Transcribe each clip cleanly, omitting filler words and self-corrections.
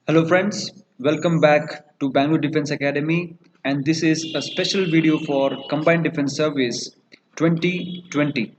Hello friends, welcome back to Bangalore Defense Academy, and this is a special video for Combined Defense Service 2020.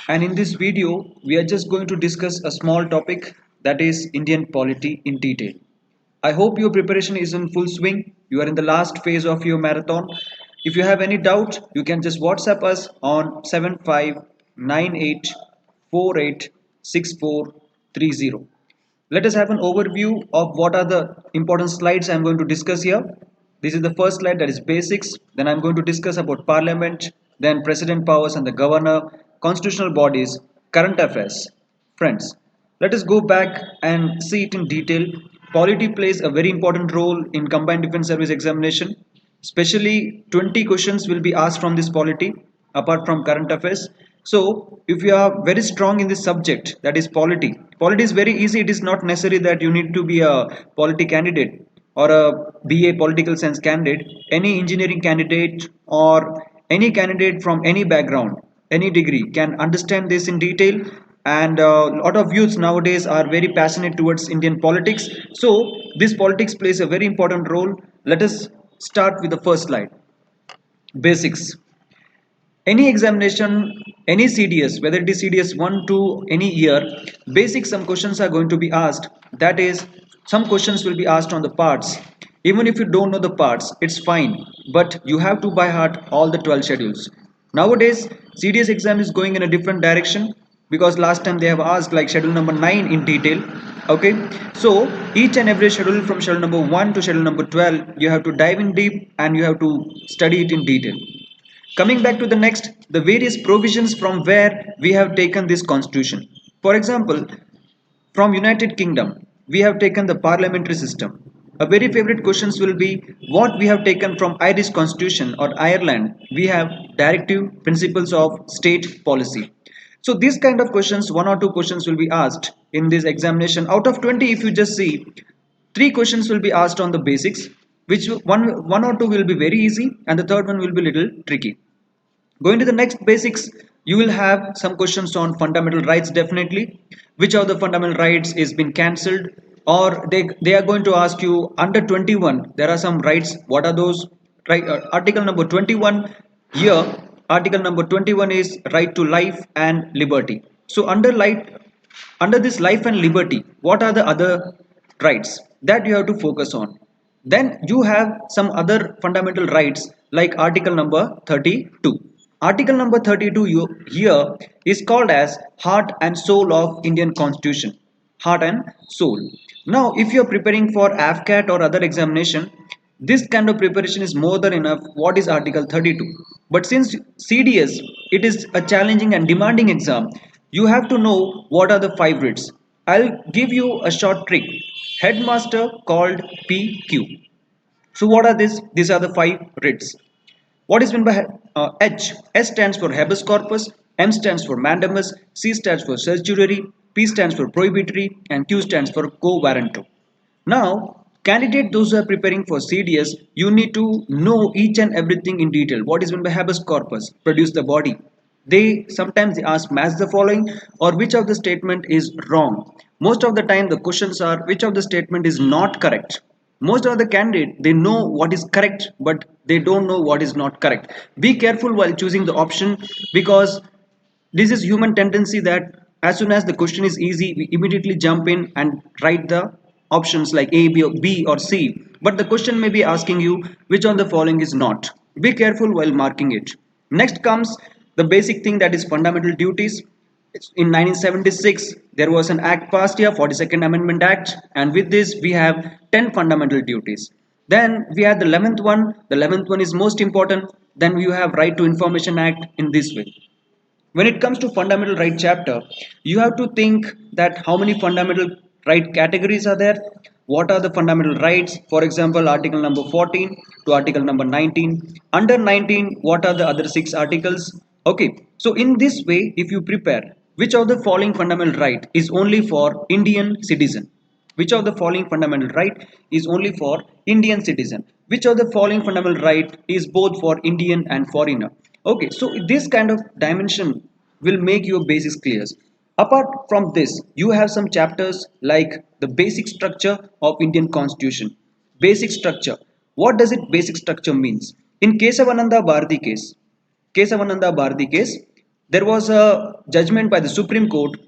And in this video, we are just going to discuss a small topic, that is Indian polity in detail. I hope your preparation is in full swing. You are in the last phase of your marathon. If you have any doubt, you can just WhatsApp us on 7598486430. Let us have an overview of what are the important slides I am going to discuss here. This is the first slide, that is basics. Then I am going to discuss about parliament, then president powers and the governor, constitutional bodies, current affairs. Friends, let us go back and see it in detail. Polity plays a very important role in combined defense service examination. Especially 20 questions will be asked from this polity apart from current affairs. So if you are very strong in this subject, that is polity is very easy. It is not necessary that you need to be a polity candidate or a BA political science candidate. Any engineering candidate or any candidate from any background, any degree can understand this in detail. And a lot of youths nowadays are very passionate towards Indian politics. So this politics plays a very important role. Let us start with the first slide. Basics. Any examination, any CDS, whether it is CDS 1 to any year, basic some questions are going to be asked. That is, some questions will be asked on the parts. Even if you don't know the parts, it's fine, but you have to by heart all the 12 schedules. Nowadays CDS exam is going in a different direction, because last time they have asked like schedule number 9 in detail. Okay, so each and every schedule from schedule number 1 to schedule number 12, you have to dive in deep and you have to study it in detail. Coming back to the next, the various provisions from where we have taken this constitution. For example, from United Kingdom, we have taken the parliamentary system. A very favorite questions will be what we have taken from Irish constitution or Ireland. We have directive principles of state policy. So these kind of questions, one or two questions will be asked in this examination. Out of 20, if you just see, three questions will be asked on the basics, which one or two will be very easy, and the third one will be little tricky. Going to the next basics, you will have some questions on fundamental rights definitely. Which of the fundamental rights is been cancelled, or they are going to ask you under 21 there are some rights. What are those? Right, article number 21 here. Article number 21 is right to life and liberty. So under this life and liberty, what are the other rights that you have to focus on? Then you have some other fundamental rights like article number 32. Article number 32 here is called as heart and soul of Indian constitution. Heart and soul. Now if you are preparing for AFCAT or other examination, this kind of preparation is more than enough. What is article 32? But since CDS, it is a challenging and demanding exam, you have to know what are the five writs. I'll give you a short trick. Headmaster called PQ. So what are these? These are the five writs. What is meant by H? S stands for habeas corpus, M stands for mandamus, C stands for certiorari, P stands for prohibitory, and Q stands for quo warranto. Now, candidate those who are preparing for CDS, you need to know each and everything in detail. What is meant by habeas corpus? Produce the body. They sometimes they ask match the following or which of the statement is wrong. Most of the time the questions are which of the statement is not correct. Most of the candidate they know what is correct but they don't know what is not correct. Be careful while choosing the option, because this is human tendency that as soon as the question is easy we immediately jump in and write the options like A, B or C, but the question may be asking you which of the following is not. Be careful while marking it. Next comes the basic thing, that is fundamental duties. In 1976 there was an act passed here, 42nd Amendment Act, and with this we have 10 fundamental duties. Then we have the 11th one. The 11th one is most important. Then you have Right to Information Act in this way. When it comes to fundamental right chapter, you have to think that how many fundamental right categories are there, what are the fundamental rights. For example, article number 14 to article number 19. Under 19, what are the other six articles? Okay, so in this way if you prepare, which of the following fundamental right is only for Indian citizen, which of the following fundamental right is only for Indian citizen, which of the following fundamental right is both for Indian and foreigner. Okay, so this kind of dimension will make your basics clear. Apart from this, you have some chapters like the basic structure of Indian Constitution. Basic structure. What does it basic structure means? In Kesavananda Bharati case, there was a judgment by the Supreme Court.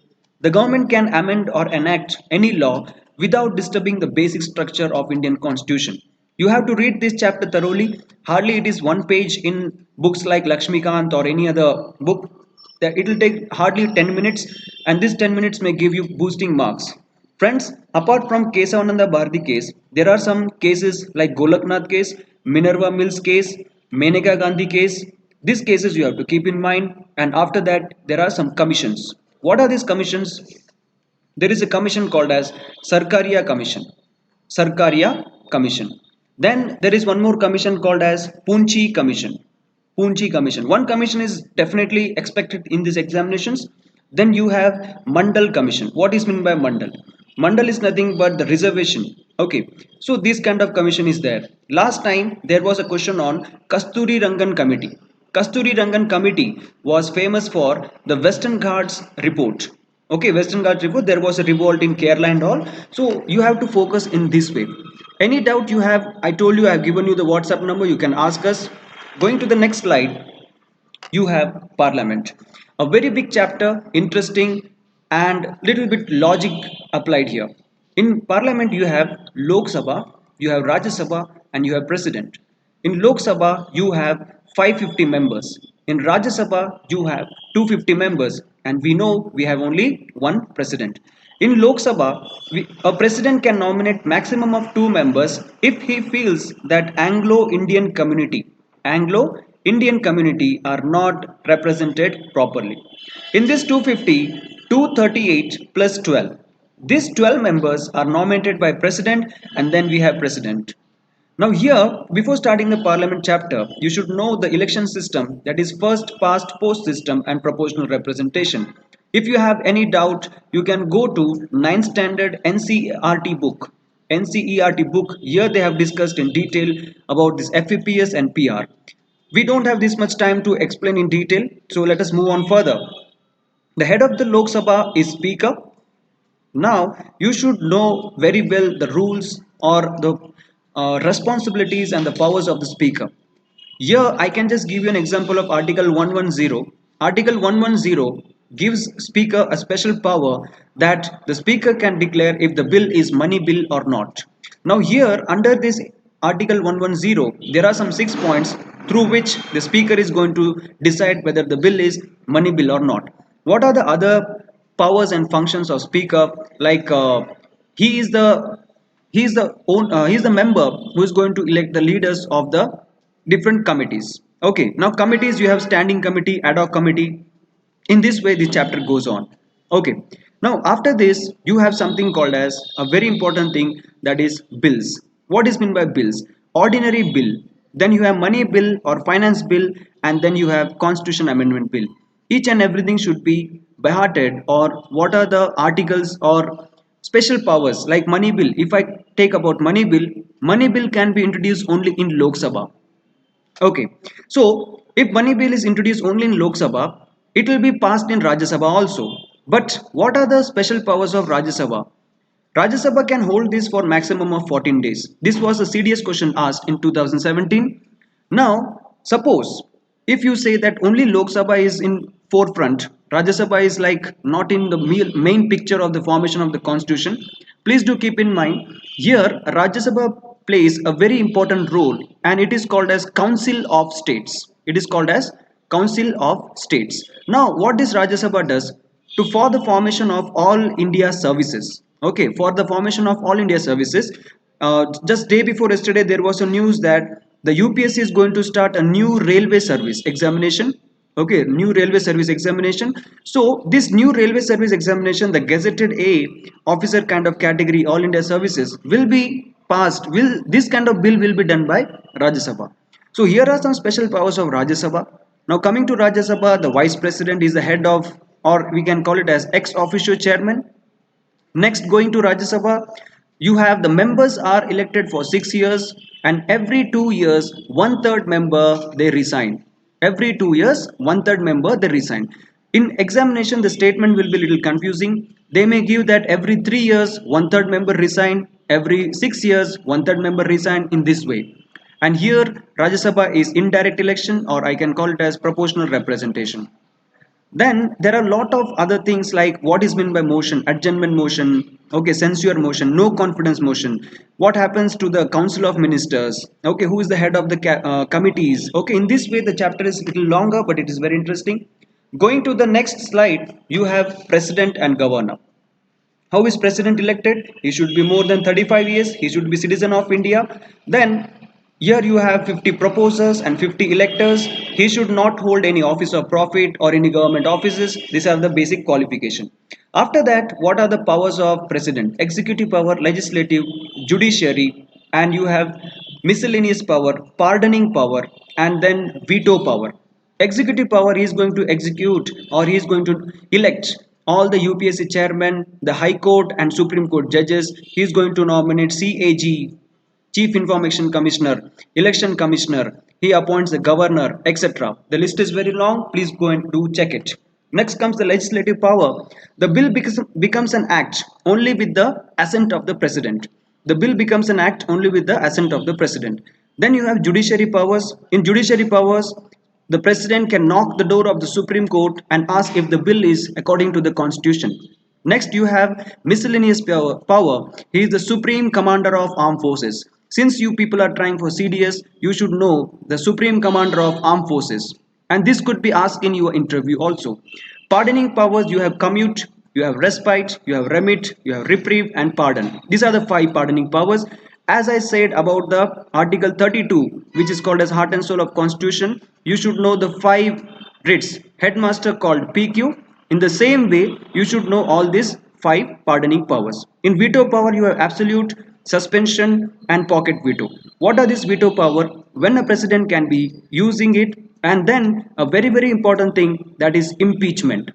The government can amend or enact any law without disturbing the basic structure of Indian Constitution. You have to read this chapter thoroughly. Hardly it is one page in books like Lakshmikant or any other book. That it will take hardly 10 minutes, and this 10 minutes may give you boosting marks. Friends, apart from Kesavananda Bharati case, there are some cases like Golaknath case, Minerva Mills case, Meneka Gandhi case. These cases you have to keep in mind, and after that, there are some commissions. What are these commissions? There is a commission called as Sarkaria Commission. Sarkaria Commission. Then there is one more commission called as Punchi Commission. Punchi Commission. One commission is definitely expected in these examinations. Then you have Mandal Commission. What is meant by Mandal? Mandal is nothing but the reservation. Okay, so this kind of commission is there. Last time there was a question on Kasturi Rangan Committee. Kasturi Rangan Committee was famous for the Western Ghats report. Okay, Western Ghats report, there was a revolt in Kerala and all. So you have to focus in this way. Any doubt you have, I told you I have given you the WhatsApp number, you can ask us. Going to the next slide, you have Parliament. A very big chapter, interesting and little bit logic applied here. In Parliament, you have Lok Sabha, you have Rajya Sabha, and you have President. In Lok Sabha, you have 550 members. In Rajya Sabha, you have 250 members, and we know we have only one president. In Lok Sabha, a president can nominate maximum of two members if he feels that Anglo-Indian community are not represented properly. In this 250, 238 plus 12. These 12 members are nominated by president, and then we have president. Now here, before starting the parliament chapter, you should know the election system, that is first past post system and proportional representation. If you have any doubt, you can go to 9th standard NCERT book. NCERT book, here they have discussed in detail about this FEPS and PR. We don't have this much time to explain in detail, so let us move on further. The head of the Lok Sabha is Speaker. Now, you should know very well the rules or the responsibilities and the powers of the speaker. Here, I can just give you an example of Article 110. Article 110 gives speaker a special power that the speaker can declare if the bill is money bill or not. Now here, under this Article 110, there are some 6 points through which the speaker is going to decide whether the bill is money bill or not. What are the other powers and functions of speaker? Like he is the he is the member who is going to elect the leaders of the different committees. Okay, now committees, you have standing committee, ad hoc committee. In this way the chapter goes on. Okay, now after this you have something called as a very important thing, that is bills. What is meant by bills? Ordinary bill, then you have money bill or finance bill, and then you have constitution amendment bill. Each and everything should be by hearted, or what are the articles or special powers. Like money bill, if I take about money bill can be introduced only in Lok Sabha. Okay, so if money bill is introduced only in Lok Sabha, it will be passed in Rajya Sabha also. But what are the special powers of Rajya Sabha? Rajya Sabha can hold this for maximum of 14 days. This was a serious question asked in 2017. Now, suppose if you say that only Lok Sabha is in forefront, Rajya Sabha is like not in the main picture of the formation of the constitution. Please do keep in mind here Rajya Sabha plays a very important role, and it is called as Council of States. It is called as Council of States. Now, what this Rajya Sabha does for the formation of all India services. Okay, for the formation of all India services, just day before yesterday there was a news that the UPSC is going to start a new railway service examination. Okay, new railway service examination. So this new railway service examination, the gazetted A officer kind of category, all India services, will be passed. Will this kind of bill will be done by Rajya Sabha. So here are some special powers of Rajya Sabha. Now coming to Rajya Sabha, the vice president is the head of, or we can call it as ex officio chairman. Next, going to Rajya Sabha, you have the members are elected for 6 years, and every 2 years, one third member they resign. Every 2 years, one third member they resign. In examination, the statement will be a little confusing. They may give that every 3 years, one third member resign, every 6 years, one third member resign in this way. And here, Rajya Sabha is indirect election, or I can call it as proportional representation. Then there are a lot of other things like what is meant by motion, adjournment motion, okay, censure motion, no confidence motion. What happens to the Council of Ministers? Okay, who is the head of the committees? Okay, in this way the chapter is a little longer, but it is very interesting. Going to the next slide, you have president and governor. How is president elected? He should be more than 35 years. He should be citizen of India. Then here you have 50 proposers and 50 electors. He should not hold any office of profit or any government offices. These are the basic qualification. After that, what are the powers of president? Executive power, legislative, judiciary, and you have miscellaneous power, pardoning power, and then veto power. Executive power, he is going to execute or he is going to elect all the UPSC chairman, the High Court and Supreme Court judges. He is going to nominate CAG, Chief Information Commissioner, Election Commissioner. He appoints the governor, etc. The list is very long. Please go and do check it. Next comes the legislative power. The bill becomes an act only with the assent of the president. The bill becomes an act only with the assent of the president. Then you have judiciary powers. In judiciary powers, the president can knock the door of the Supreme Court and ask if the bill is according to the constitution. Next, you have miscellaneous power. He is the supreme commander of armed forces. Since you people are trying for CDS, you should know the supreme commander of armed forces. And this could be asked in your interview also. Pardoning powers, you have commute, you have respite, you have remit, you have reprieve, and pardon. These are the five pardoning powers. As I said about the Article 32, which is called as heart and soul of Constitution, you should know the five writs. Headmaster called PQ. In the same way, you should know all these five pardoning powers. In veto power, you have absolute, suspension, and pocket veto. What are these veto power? When a president can be using it, and then a very very important thing, that is impeachment.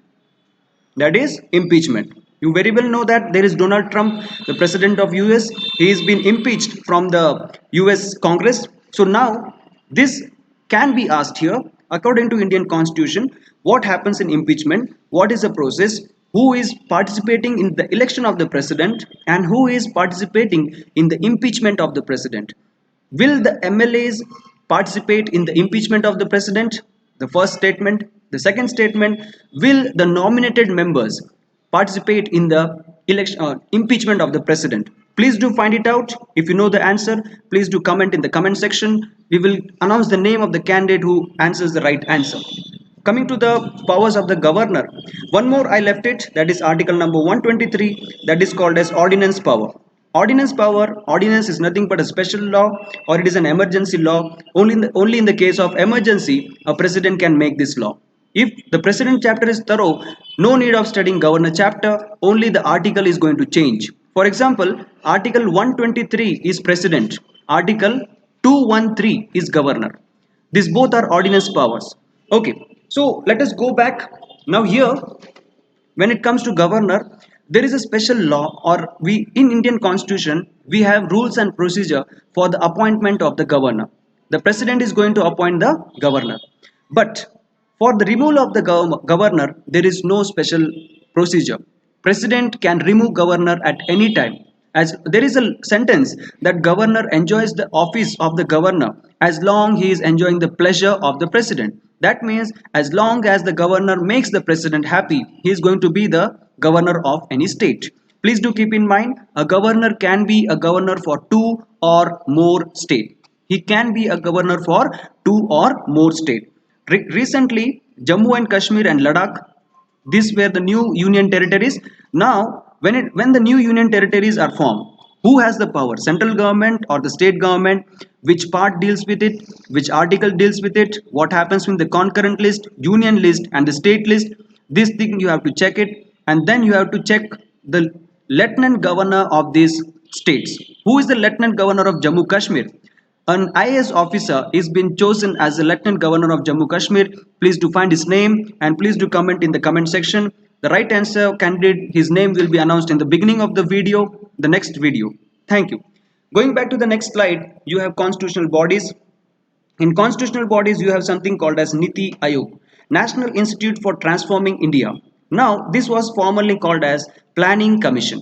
That is impeachment. You very well know that there is Donald Trump, the president of US. He has been impeached from the US Congress. So now this can be asked here. According to Indian Constitution, what happens in impeachment? What is the process? Who is participating in the election of the president and who is participating in the impeachment of the president? Will the MLAs participate in the impeachment of the president? The first statement. The second statement, will the nominated members participate in the election impeachment of the president? Please do find it out. If you know the answer, please do comment in the comment section. We will announce the name of the candidate who answers the right answer. Coming to the powers of the governor, one more I left it, that is article number 123, that is called as ordinance power. Ordinance power, ordinance is nothing but a special law or it is an emergency law. Only in the case of emergency, a president can make this law. If the president chapter is thorough, no need of studying governor chapter, only the article is going to change. For example, article 123 is president, article 213 is governor. These both are ordinance powers. Okay, so let us go back. Now here, when it comes to governor, there is a special law, or we in Indian Constitution we have rules and procedure for the appointment of the governor. The president is going to appoint the governor, but for the removal of the governor there is no special procedure. President can remove governor at any time, as there is a sentence that governor enjoys the office of the governor as long he is enjoying the pleasure of the president. That means as long as the governor makes the president happy, he is going to be the governor of any state. Please do keep in mind, a governor can be a governor for two or more state. He can be a governor for two or more state. Recently, Jammu and Kashmir and Ladakh, these were the new union territories. Now, when the new union territories are formed, who has the power? Central government or the state government? Which part deals with it? Which article deals with it? What happens with the concurrent list, union list, and the state list? This thing you have to check it, and then you have to check the lieutenant governor of these states. Who is the lieutenant governor of Jammu Kashmir? An IAS officer is been chosen as the Lieutenant Governor of Jammu Kashmir. Please do find his name and please do comment in the comment section. The right answer candidate, his name will be announced in the beginning of the video, the next video. Thank you. Going back to the next slide, you have constitutional bodies. In constitutional bodies, you have something called as Niti Ayog. National Institute for Transforming India. Now, this was formerly called as Planning Commission.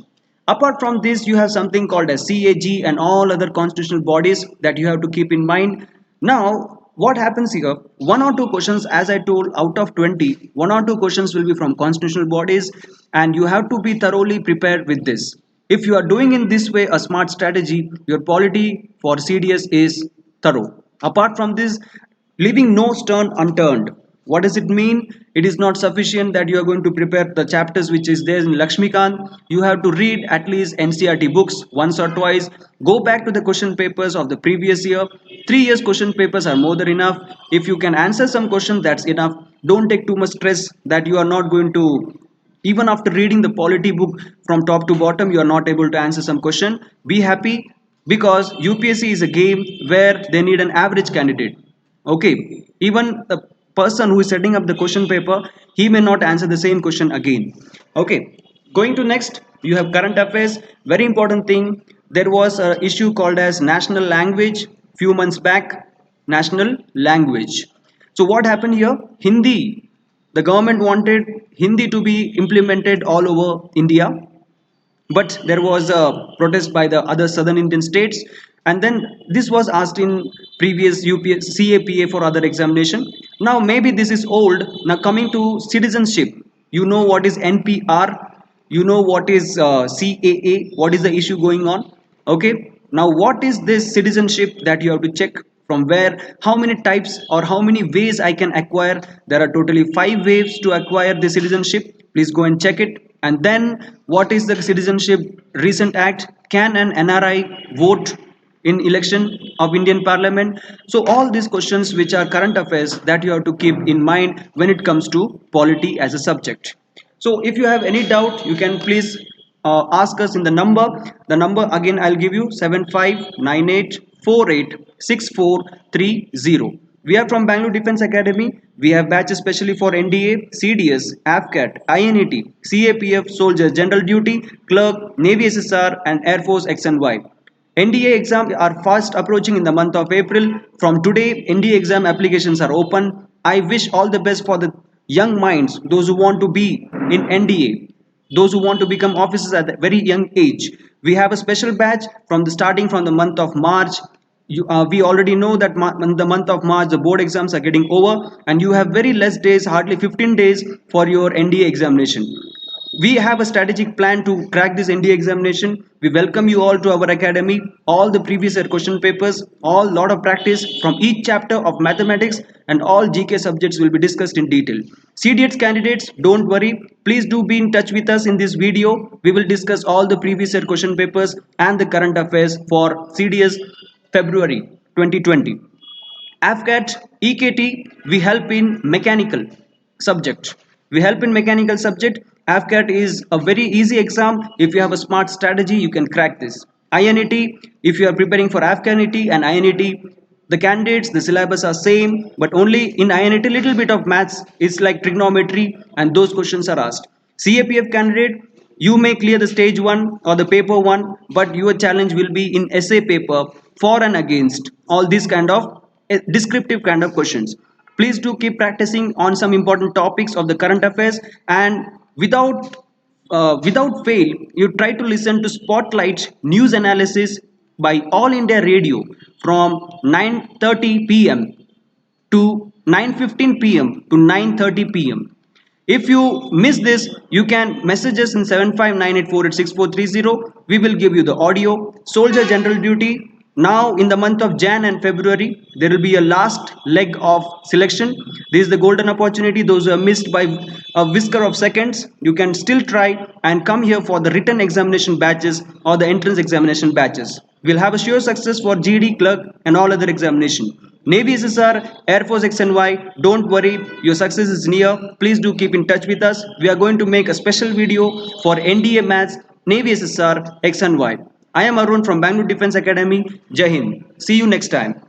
Apart from this, you have something called as CAG and all other constitutional bodies that you have to keep in mind. Now, what happens here? One or two questions, as I told, out of 20, one or two questions will be from constitutional bodies, and you have to be thoroughly prepared with this. If you are doing in this way a smart strategy, your polity for CDS is thorough. Apart from this, leaving no stone unturned. What does it mean? It is not sufficient that you are going to prepare the chapters which is there in Lakshmikant. You have to read at least NCRT books once or twice. Go back to the question papers of the previous year. 3 years question papers are more than enough. If you can answer some question, that's enough. Don't take too much stress that you are not going to, even after reading the polity book from top to bottom, you are not able to answer some question. Be happy, because UPSC is a game where they need an average candidate. Okay, even the person who is setting up the question paper, he may not answer the same question again. Okay, going to next, you have current affairs. Very important thing, there was a issue called as national language few months back. National language, so what happened here? Hindi, the government wanted Hindi to be implemented all over India, but there was a protest by the other southern Indian states, and then this was asked in previous CAPA for other examination. Now maybe this is old. Now coming to citizenship, you know what is NPR, you know what is CAA, what is the issue going on. Okay, now what is this citizenship that you have to check, from where, how many types or how many ways I can acquire. There are totally 5 ways to acquire the citizenship. Please go and check it. And then what is the citizenship recent act? Can an NRI vote in election of Indian Parliament? So all these questions which are current affairs that you have to keep in mind when it comes to polity as a subject. So if you have any doubt, you can please ask us in the number. The number again I'll give you: 7598486430. We are from Bangalore Defense Academy. We have batches especially for NDA, CDS, AFCAT, INET, CAPF, Soldier, General Duty, Clerk, Navy SSR, and Air Force X and Y. NDA exam are fast approaching in the month of April. From today, NDA exam applications are open. I wish all the best for the young minds, those who want to be in NDA, those who want to become officers at a very young age. We have a special batch from the starting from the month of March. We already know that in the month of March the board exams are getting over, and you have very less days, hardly 15 days for your NDA examination. We have a strategic plan to crack this NDA examination. We welcome you all to our academy. All the previous year question papers, all lot of practice from each chapter of mathematics, and all GK subjects will be discussed in detail. CDH candidates, don't worry. Please do be in touch with us in this video. We will discuss all the previous year question papers and the current affairs for CDS February 2020. AFCAT, EKT, we help in mechanical subject. We help in mechanical subject. AFCAT is a very easy exam. If you have a smart strategy, you can crack this. INET, if you are preparing for AFCANET and INET, the candidates, the syllabus are same, but only in INET little bit of maths is like trigonometry, and those questions are asked. CAPF candidate, you may clear the stage 1 or the paper 1, but your challenge will be in essay paper, for and against, all these kind of descriptive kind of questions. Please do keep practicing on some important topics of the current affairs, and without fail, you try to listen to Spotlight news analysis by All India Radio from 9:30 p.m. to 9:15 p.m. to 9:30 p.m. If you miss this, you can message us in 7598486430. We will give you the audio. Soldier General Duty. Now in the month of Jan and February, there will be a last leg of selection. This is the golden opportunity. Those who are missed by a whisker of seconds, you can still try and come here for the written examination batches or the entrance examination batches. We'll have a sure success for GD, clerk, and all other examination. Navy SSR, Air Force X and Y, don't worry, your success is near. Please do keep in touch with us. We are going to make a special video for NDA Maths, Navy SSR, X and Y. I am Arun from Bangalore Defense Academy. Jai Hind. See you next time.